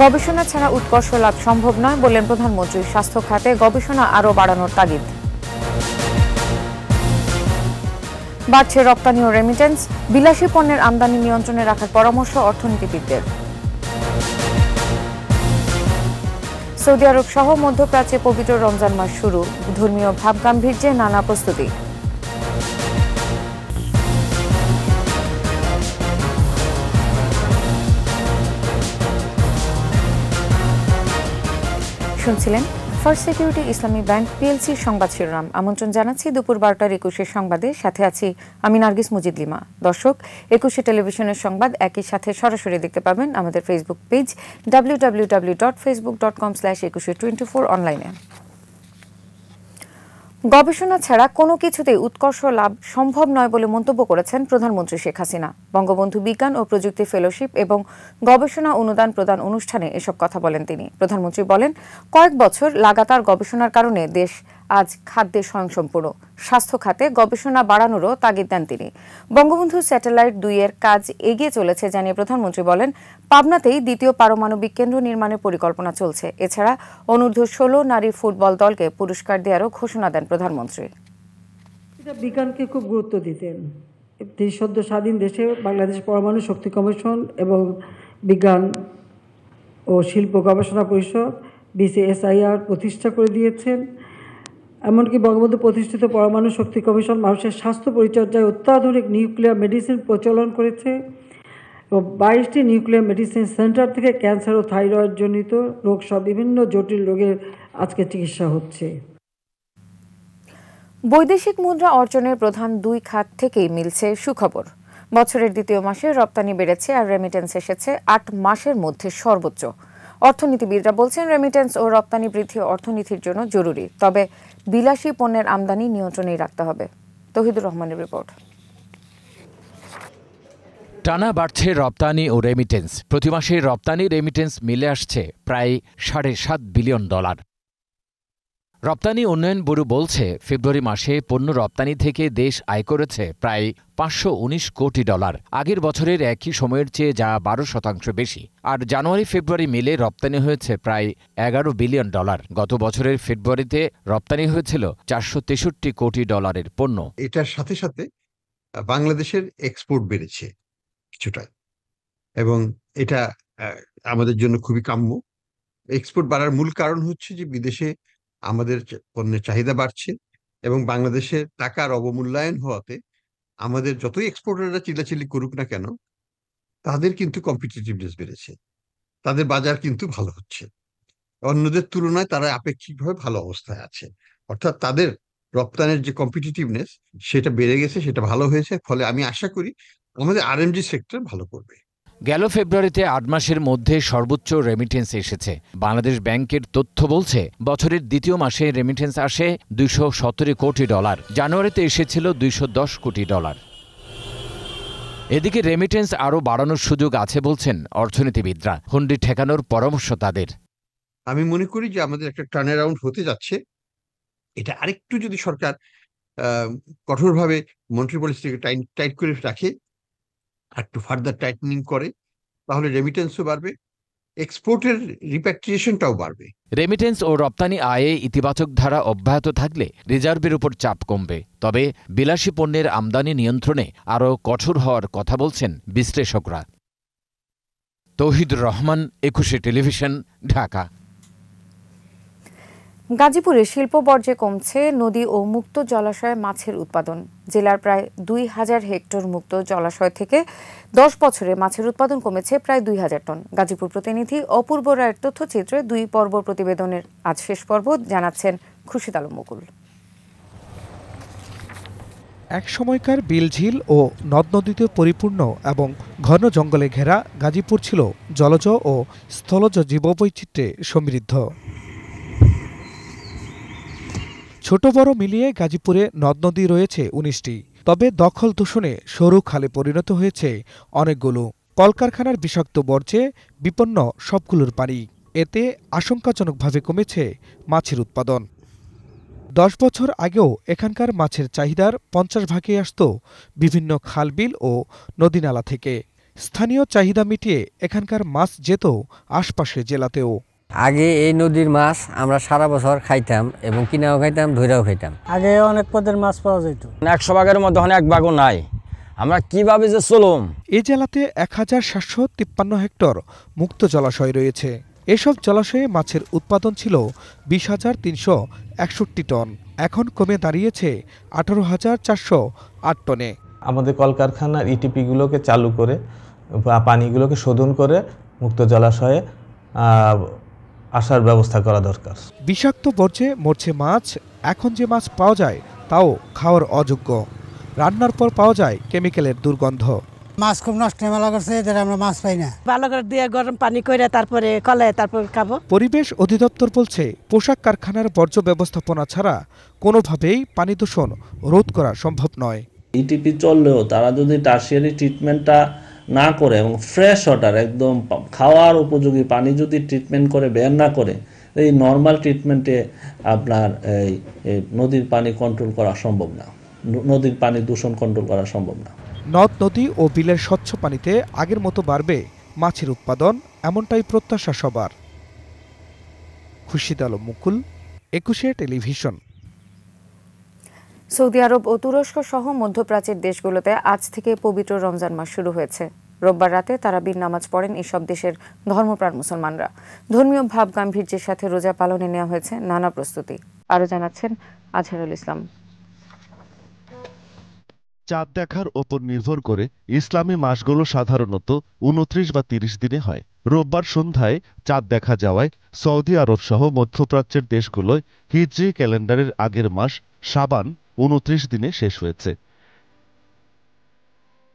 গবেষণা ছাড়া উৎকর্ষ লাভ সম্ভব নয় বললেন প্রধানমন্ত্রী। স্বাস্থ্য খাতে গবেষণা আরও বাড়ানোর তাগিদ। বাড়ছে রপ্তানি ও রেমিটেন্স, বিলাসী পণ্যের আমদানি নিয়ন্ত্রণে রাখার পরামর্শ অর্থনীতিবিদদের। সৌদি আরব সহ মধ্যপ্রাচ্যে পবিত্র রমজান মাস শুরু, ধর্মীয় ভাবগাম্ভীর্যে নানা প্রস্তুতি। শুনছিলেন ফার্স্ট সিকিউরিটি ইসলামী ব্যাংক পিএলসির সংবাদ শিরোনাম। আমন্ত্রণ জানাচ্ছি দুপুর 12টার 21 সংবাদে। সাথে আছি আমি নার্গিস মুজিদ লিমা। দর্শক, 21 টেলিভিশনের সংবাদ একই সাথে সরাসরি দেখতে পাবেন আমাদের ফেসবুক পেজ www.facebook.com/2124 অনলাইনে। গবেষণা ছাড়া কোনো কিছুতেই উৎকর্ষ লাভ সম্ভব নয় বলে মন্তব্য করেছেন প্রধানমন্ত্রী শেখ হাসিনা। বঙ্গবন্ধু বিজ্ঞান ও প্রযুক্তি ফেলোশিপ এবং গবেষণা অনুদান প্রদান অনুষ্ঠানে এসব কথা বলেন তিনি। প্রধানমন্ত্রী বলেন, কয়েক বছর লাগাতার গবেষণার কারণে দেশ আজ খাদ্যে স্বয়ংসম্পূর্ণ। স্বাস্থ্য খাতে গবেষণা বাড়ানোরও তাগিদ দেন তিনি। বঙ্গবন্ধু স্যাটেলাইট 2 এর কাজ এগিয়ে চলেছে জানিয়ে প্রধানমন্ত্রী বলেন, পাবনাতেই দ্বিতীয় পারমাণবিক কেন্দ্র নির্মাণের পরিকল্পনা চলছে। এছাড়া অনূর্ধ্ব 16 নারী ফুটবল দলকে পুরস্কার দেওয়ারও ঘোষণা দেন প্রধানমন্ত্রী। বিজ্ঞানকে খুব গুরুত্ব দিতেন। সদ্য স্বাধীন দেশে বাংলাদেশ পরমাণু শক্তি কমিশন এবং বিজ্ঞান ও শিল্প গবেষণা পরিষদ BCSIR প্রতিষ্ঠা করে দিয়েছেন। এমনকি বঙ্গবন্ধু প্রতিষ্ঠিত পরমাণু শক্তি কমিশন মানুষের স্বাস্থ্য পরিচর্যায় অত্যাধুনিক নিউক্লিয়ার মেডিসিন প্রচলন করেছে এবং 22টি নিউক্লিয়ার মেডিসিন সেন্টার থেকে ক্যান্সার ও থাইরয়েড জনিত রোগ সহ বিভিন্ন জটিল রোগের আজকে চিকিৎসা হচ্ছে। বৈদেশিক মুদ্রা অর্জনের প্রধান 2 খাত থেকেই মিলছে সুখবর। বছরের দ্বিতীয় মাসে রপ্তানি বেড়েছে আর রেমিটেন্স এসেছে 8 মাসের মধ্যে সর্বোচ্চ। অর্থনীতিবিদরা বলছেন, রেমিটেন্স ও রপ্তানি বৃদ্ধি অর্থনীতির জন্য জরুরি, তবে বিলাসী পণ্যের আমদানি নিয়ন্ত্রণেই রাখতে হবে। তৌহিদুর রহমানের রিপোর্ট। টানা বাড়ছে রপ্তানি ও রেমিটেন্স। প্রতি মাসে রপ্তানি রেমিটেন্স মিলে আসছে প্রায় $7.5 বিলিয়ন। রপ্তানি উন্নয়ন ব্যুরো বলছে, ফেব্রুয়ারি মাসে পণ্য রপ্তানি থেকে দেশ আয় করেছে প্রায় $519 কোটি। আগের বছরের একই সময়ের চেয়ে যা 12% বেশি। আর জানুয়ারি ফেব্রুয়ারি মিলে রপ্তানি হয়েছে প্রায় $11 বিলিয়ন। গত বছরের ফেব্রুয়ারিতে রপ্তানি হয়েছিল $463 কোটি পণ্য। এটার সাথে সাথে বাংলাদেশের এক্সপোর্ট বেড়েছে কিছুটা, এবং এটা আমাদের জন্য খুবই কাম্য। এক্সপোর্ট বাড়ার মূল কারণ হচ্ছে যে বিদেশে আমাদের পণ্যের চাহিদা বাড়ছে এবং বাংলাদেশের টাকার অবমূল্যায়ন হওয়াতে আমাদের যতই এক্সপোর্টাররা চিল্লাচিল্লি করুক না কেন, তাদের কিন্তু কম্পিটিটিভনেস বেড়েছে, তাদের বাজার কিন্তু ভালো হচ্ছে। অন্যদের তুলনায় তারা আপেক্ষিকভাবে ভালো অবস্থায় আছে, অর্থাৎ তাদের রপ্তানির যে কম্পিটিটিভনেস সেটা বেড়ে গেছে, সেটা ভালো হয়েছে। ফলে আমি আশা করি আমাদের RMG সেক্টর ভালো করবে। গেল ফেব্রুয়ারিতে 8 মাসের মধ্যে সর্বোচ্চ রেমিটেন্স এসেছে। বাংলাদেশ ব্যাংকের তথ্য বলছে, বছরের দ্বিতীয় মাসে রেমিটেন্স আসে $217 কোটি। জানুয়ারিতে এসেছিল $210 কোটি। এদিকে রেমিটেন্স আরও বাড়ানোর সুযোগ আছে বলছেন অর্থনীতিবিদরা। হুন্ডি ঠেকানোর পরামর্শ তাদের। আমি মনে করি যে আমাদের একটা টার্ন অ্যারাউন্ড হতে যাচ্ছে। এটা আরেকটু যদি সরকার কঠোরভাবে মনিটারি পলিসিকে টাইট করে রাখে, একটু ফার্দার টাইটনিং করে, তাহলে রেমিটেন্সও বাড়বে, এক্সপোর্টের রিপ্যাট্রিয়েশনটাও বাড়বে। রেমিটেন্স ও রপ্তানি আয়ে ইতিবাচক ধারা অব্যাহত থাকলে রিজার্ভের উপর চাপ কমবে। তবে বিলাসী পণ্যের আমদানি নিয়ন্ত্রণে আরও কঠোর হওয়ার কথা বলছেন বিশ্লেষকরা। তৌহিদুর রহমান, 21 টেলিভিশন, ঢাকা। গাজীপুরে শিল্প বর্জ্যে কমছে নদী ও মুক্ত জলাশয়ে মাছের উৎপাদন। জেলার প্রায় 2000 হেক্টর মুক্ত জলাশয় থেকে 10 বছরে মাছের উৎপাদন কমেছে প্রায় 2000 টন। গাজীপুর প্রতিনিধি অপূর্ব রায়ের তথ্যচিত্রে 2 পর্ব প্রতিবেদনের আজ শেষ পর্ব, জানাচ্ছেন খুরশিদ আলম মুকুল। এক সময়কার বিলঝিল ও নদ নদীতে পরিপূর্ণ এবং ঘন জঙ্গলে ঘেরা গাজীপুর ছিল জলজ ও স্থলজ জীববৈচিত্র্যে সমৃদ্ধ। ছোট বড় মিলিয়ে গাজীপুরে নদ নদী রয়েছে 19টি। তবে দখল দূষণে সরু খালে পরিণত হয়েছে অনেকগুলো। কলকারখানার বিষাক্ত বর্জ্যে বিপন্ন সবগুলোর পানি। এতে আশঙ্কাজনকভাবে কমেছে মাছের উৎপাদন। 10 বছর আগেও এখানকার মাছের চাহিদার 50 ভাগই আসত বিভিন্ন খালবিল ও নদীনালা থেকে। স্থানীয় চাহিদা মিটিয়ে এখানকার মাছ যেত আশপাশের জেলাতেও। আগে এই নদীর মাছ আমরা সারা বছর খাইতাম এবং কিনাও খাইতাম, ধৈরাও খাইতাম। আগে অনেক পদের মাছ পাওয়া যেত, 100 ভাগের মধ্যে এক ভাগও নাই। আমরা কিভাবে যে চলুম। এ জেলাতে 1753 হেক্টর মুক্ত জলাশয় রয়েছে। এসব জলাশয়ে মাছের উৎপাদন ছিল 20,361 টন, এখন কমে দাঁড়িয়েছে 18,408 টনে। আমাদের কলকারখানার ইটিপিগুলোকে চালু করে পানিগুলোকে শোধন করে মুক্ত জলাশয়ে আসার ব্যবস্থা করা দরকার। বিষাক্ত বর্জ্যে মরছে মাছ। এখন যে মাছ পাওয়া যায় তাও খাওয়ার অযোগ্য। রান্নার পর পাওয়া যায় কেমিক্যালের দুর্গন্ধ। মাছ খুব নষ্ট মেলা করছে, যেটা আমরা মাছ পাই না। ভালো করে দিয়ে গরম পানি করে তারপরে কলে তারপর খাবো। পরিবেশ অধিদপ্তর বলছে পোশাক কারখানার বর্জ্য ব্যবস্থাপনা ছাড়া কোনোভাবেই পানি দূষণ রোধ করা সম্ভব নয়। ইটিপি চললেও তারা যদি টার্সিয়ারি ট্রিটমেন্টটা না করে এবং ফ্রেশ ওয়াটার একদম খাওয়ার উপযোগী পানি যদি ট্রিটমেন্ট করে বের না করে, এই নর্মাল ট্রিটমেন্টে আপনার এই নদীর পানি কন্ট্রোল করা সম্ভব না, নদীর পানি দূষণ কন্ট্রোল করা সম্ভব না। নদ নদী ও বিলের স্বচ্ছ পানিতে আগের মতো বাড়বে মাছের উৎপাদন, এমনটাই প্রত্যাশা সবার। খুরশিদ আলম মুকুল, 21 টেলিভিশন। সৌদি আরব ও তুরস্ক সহ মধ্যপ্রাচ্যের দেশগুলোতে আজ থেকে পবিত্র রমজান মাস শুরু হয়েছে। রোববার রাতে তারাবির নামাজ পড়েন এসব দেশের ধর্মপ্রাণ মুসলমানরা। ধর্মীয় ভাব গাম্ভীর্যের সাথে রোজা পালনে নেওয়া হয়েছে নানা প্রস্তুতি। আরও জানাচ্ছেন আজহারুল ইসলাম। চাঁদ দেখার ওপর নির্ভর করে ইসলামী মাসগুলো সাধারণত 29 বা 30 দিনে হয়। রোববার সন্ধ্যায় চাঁদ দেখা যাওয়ায় সৌদি আরব সহ মধ্যপ্রাচ্যের দেশগুলোয় হিজরি ক্যালেন্ডারের আগের মাস শাবান 29 দিনে শেষ হয়েছে।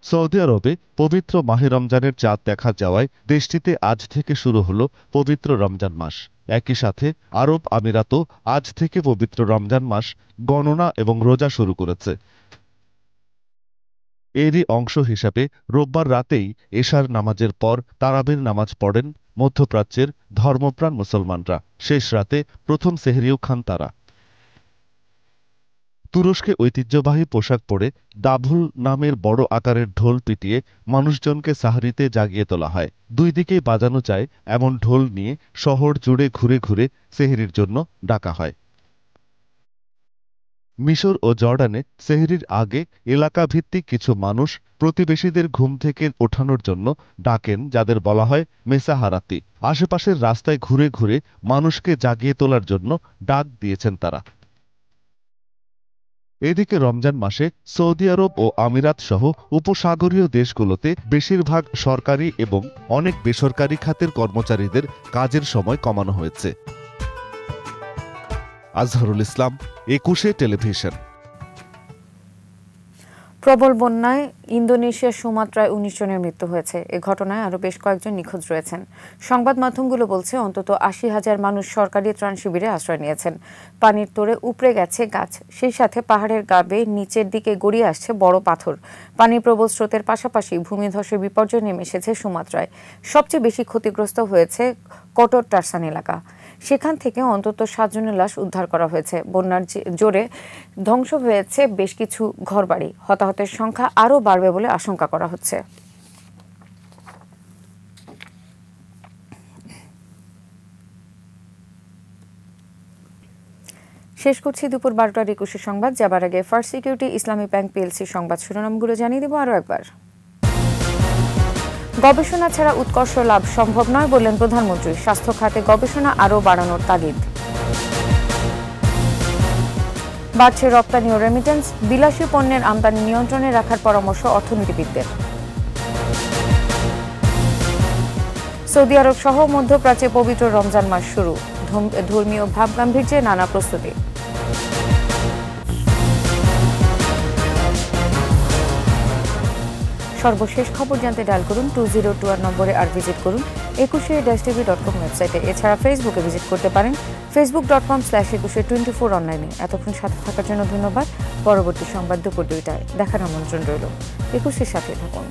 সৌদি আরবে পবিত্র মাহে রমজানের চাঁদ দেখা যাওয়ায় দেশটিতে আজ থেকে শুরু হলো পবিত্র রমজান মাস। একই সাথে আরব আমিরাতও আজ থেকে পবিত্র রমজান মাস গণনা এবং রোজা শুরু করেছে। এরই অংশ হিসাবে রোববার রাতেই এশার নামাজের পর তারাবির নামাজ পড়েন মধ্যপ্রাচ্যের ধর্মপ্রাণ মুসলমানরা। শেষ রাতে প্রথম সেহরিও খান তারা। তুরস্কে ঐতিহ্যবাহী পোশাক পরে দাভুল নামের বড় আকারের ঢোল পিটিয়ে মানুষজনকে সাহরিতে জাগিয়ে তোলা হয়। দুই দিকেই বাজানো যায় এমন ঢোল নিয়ে শহর জুড়ে ঘুরে ঘুরে সেহরির জন্য ডাকা হয়। মিশর ও জর্ডানে সেহরির আগে এলাকাভিত্তিক কিছু মানুষ প্রতিবেশীদের ঘুম থেকে ওঠানোর জন্য ডাকেন, যাদের বলা হয় মেসাহারাতি। আশেপাশের রাস্তায় ঘুরে ঘুরে মানুষকে জাগিয়ে তোলার জন্য ডাক দিয়েছেন তারা। এদিকে রমজান মাসে সৌদি আরব ও আমিরাত সহ উপসাগরীয় দেশগুলোতে বেশিরভাগ সরকারি এবং অনেক বেসরকারি খাতের কর্মচারীদের কাজের সময় কমানো হয়েছে। আজহারুল ইসলাম, 21 টেলিভিশন। প্রবল বন্যায় ইন্দোনেশিয়ার সুমাত্রায় 19 জনের মৃত্যু হয়েছে। এ ঘটনায় আরও বেশ কয়েকজন নিখোঁজ রয়েছেন। সংবাদ মাধ্যমগুলো বলছে অন্তত 80,000 মানুষ সরকারি ত্রাণ শিবিরে আশ্রয় নিয়েছেন। পানির তোড়ে উপড়ে গেছে গাছ, সেই সাথে পাহাড়ের গা বেয়ে নিচের দিকে গড়িয়ে আসছে বড় পাথর। পানির প্রবল স্রোতের পাশাপাশি ভূমিধসের বিপর্যয় নেমে এসেছে সুমাত্রায়। সবচেয়ে বেশি ক্ষতিগ্রস্ত হয়েছে কটর টারসান এলাকা। সেখান থেকে অন্তত 7 জনের লাশ উদ্ধার করা হয়েছে। বন্যার জোরে ধ্বংস হয়েছে বেশ কিছু ঘরবাড়ি। হতাহতের সংখ্যা আরও বাড়বে বলে আশঙ্কা করা হচ্ছে। শেষ করছি দুপুর 12টার 21 সংবাদ। যাবার আগে ফার্স্ট সিকিউরিটি ইসলামী ব্যাংক পিএলসি সংবাদ শিরোনামগুলো জানিয়ে দেব আরও একবার। গবেষণা ছাড়া উৎকর্ষ লাভ সম্ভব নয় বললেন প্রধানমন্ত্রী। স্বাস্থ্য খাতে গবেষণা আরও বাড়ানোর তাগিদ। বাড়ছে রপ্তানি ও রেমিটেন্স, বিলাসী পণ্যের আমদানি নিয়ন্ত্রণে রাখার পরামর্শ অর্থনীতিবিদদের। সৌদি আরব সহ মধ্যপ্রাচ্যে পবিত্র রমজান মাস শুরু, ধর্মীয় ভাব গাম্ভীর্যে নানা প্রস্তুতি। সর্বশেষ খবর জানতে ডায়াল করুন 202 নম্বরে আর ভিজিট করুন 21tv.com ওয়েবসাইটে। এছাড়া ফেসবুকে ভিজিট করতে পারেন facebook.com/2124 অনলাইনে। এতক্ষণ সাথে থাকার জন্য ধন্যবাদ। পরবর্তী সংবাদ দুপুর 2টায় দেখার আমন্ত্রণ রইল। 21 সাথে থাকুন।